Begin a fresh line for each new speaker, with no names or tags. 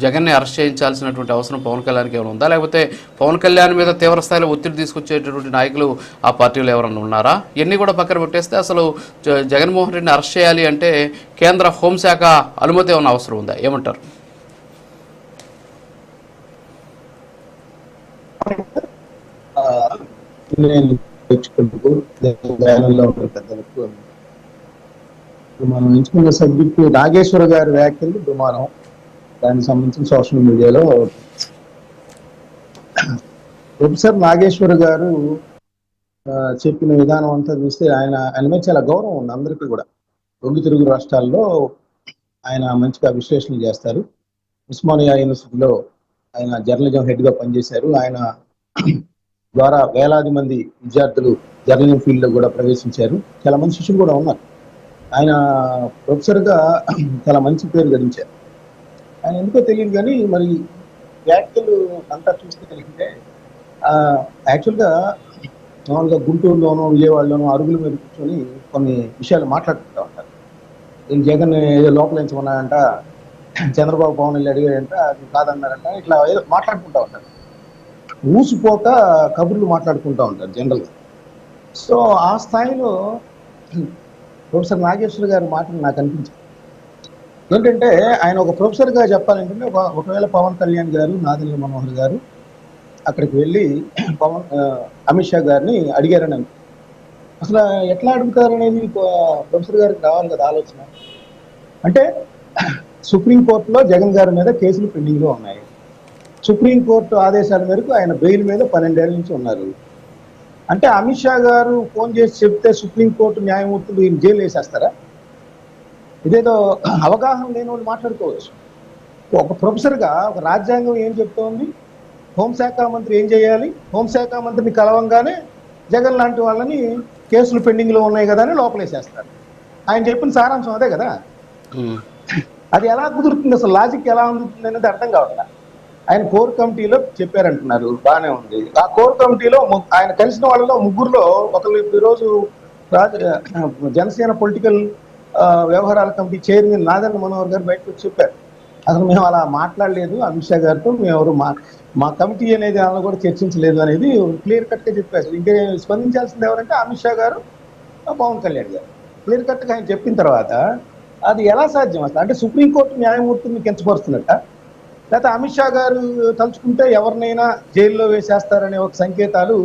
జగన్ని అరెస్ట్ చేయించాల్సినటువంటి అవసరం పవన్ కళ్యాణ్కి ఏమైనా ఉందా, లేకపోతే పవన్ కళ్యాణ్ మీద తీవ్ర స్థాయిలో ఒత్తిడి తీసుకొచ్చేటటువంటి నాయకులు ఆ పార్టీలో ఎవరైనా ఉన్నారా? ఇవన్నీ కూడా పక్కన పెట్టేస్తే అసలు జగన్మోహన్ రెడ్డిని అరెస్ట్ చేయాలి అంటే కేంద్ర హోంశాఖ అనుమతి ఏమైనా అవసరం ఉందా? ఏమంటారు?
నేను తెచ్చుకుంటూ పెద్దలకు మనం ఎంచుకున్న సబ్జెక్టు నాగేశ్వర గారి వ్యాఖ్యలు దుమారం. దానికి సంబంధించిన సోషల్ మీడియాలో ప్రొఫెసర్ నాగేశ్వర గారు చెప్పిన విధానం అంతా చూస్తే ఆయన మీద చాలా గౌరవం ఉంది అందరికీ కూడా. రెండు తెలుగు రాష్ట్రాల్లో ఆయన మంచిగా విశ్లేషణ చేస్తారు. ఉస్మానియా యూనివర్సిటీలో ఆయన జర్నలిజం హెడ్ గా పనిచేశారు. ఆయన ద్వారా వేలాది మంది విద్యార్థులు జర్నలిజం ఫీల్డ్ లో కూడా ప్రవేశించారు. చాలా మంది శిష్యులు కూడా ఉన్నారు. ఆయన ప్రొఫెసర్ గా చాలా మంచి పేరు గడించారు. ఆయన ఎందుకో తెలియదు కానీ మరి వ్యాఖ్యలు అంతా చూస్తే కలిగితే యాక్చువల్గా మామూలుగా గుంటూరులోనో విజయవాడలోనో అరుగుల మీద కూర్చొని కొన్ని విషయాలు మాట్లాడుకుంటూ ఉంటారు. నేను జగన్ ఏదో లోపలించమన్నాడంట, చంద్రబాబు పవన్ వెళ్ళి అడిగాడంట, అది కాదన్నారంట, ఇట్లా ఏదో మాట్లాడుకుంటూ ఉంటారు. ఊసిపోక కబుర్లు మాట్లాడుకుంటూ ఉంటారు జనరల్గా. సో ఆ స్థాయిలో ప్రొఫెసర్ నాగేశ్వర గారి మాటలు నాకు అనిపించింది. ఏంటంటే ఆయన ఒక ప్రొఫెసర్గా చెప్పాలంటే ఒకవేళ పవన్ కళ్యాణ్ గారు, నాదెండ్ల మనోహర్ గారు అక్కడికి వెళ్ళి అమిత్ షా గారిని అడిగారని అసలు ఎట్లా అడుగుతారనేది ప్రొఫెసర్ గారికి రావాలి కదా ఆలోచన. అంటే సుప్రీంకోర్టులో జగన్ గారి మీద కేసులు పెండింగ్లో ఉన్నాయి. సుప్రీంకోర్టు ఆదేశాల మేరకు ఆయన బెయిల్ మీద 12 ఏళ్ల నుంచి ఉన్నారు. అంటే అమిత్ షా గారు ఫోన్ చేసి చెప్తే సుప్రీంకోర్టు న్యాయమూర్తులు ఈయన జైలు వేసేస్తారా? ఇదేదో అవగాహన లేని వాళ్ళు మాట్లాడుకోవచ్చు. ఒక ప్రొఫెసర్గా ఒక రాజ్యాంగం ఏం చెప్తోంది, హోంశాఖ మంత్రి ఏం చేయాలి, హోంశాఖ మంత్రిని కలవంగానే జగన్ లాంటి వాళ్ళని కేసులు పెండింగ్లో ఉన్నాయి కదా అని లోపలేసేస్తారు. ఆయన చెప్పిన సారాంశం అదే కదా. అది ఎలా కుదురుతుంది, అసలు లాజిక్ ఎలా అందుతుంది అనేది అర్థం కావట్లేదు. ఆయన కోర్ కమిటీలో చెప్పారంటున్నారు, బాగానే ఉంది. ఆ కోర్ కమిటీలో ఆయన కలిసిన వాళ్ళలో ముగ్గురులో ఒకరు ఈరోజు జనసేన పొలిటికల్ వ్యవహారాల కమిటీ చైర్మన్ నాదెండ్ల మనోహర్ గారు బయటకు వచ్చి చెప్పారు, అసలు మేము అలా మాట్లాడలేదు అమిత్ షా గారితో, మేము ఎవరు మా కమిటీ అనేది అలా కూడా చర్చించలేదు అనేది క్లియర్ కట్గా చెప్పారు. ఇంకా స్పందించాల్సింది ఎవరంటే అమిత్ షా గారు, పవన్ కళ్యాణ్ గారు. క్లియర్ కట్గా ఆయన చెప్పిన తర్వాత అది ఎలా సాధ్యం అసలు? అంటే సుప్రీంకోర్టు న్యాయమూర్తిని కించపరుస్తున్నట్ట, లేకపోతే అమిత్ షా గారు తలుచుకుంటే ఎవరినైనా జైల్లో వేసేస్తారనే ఒక సంకేతాలు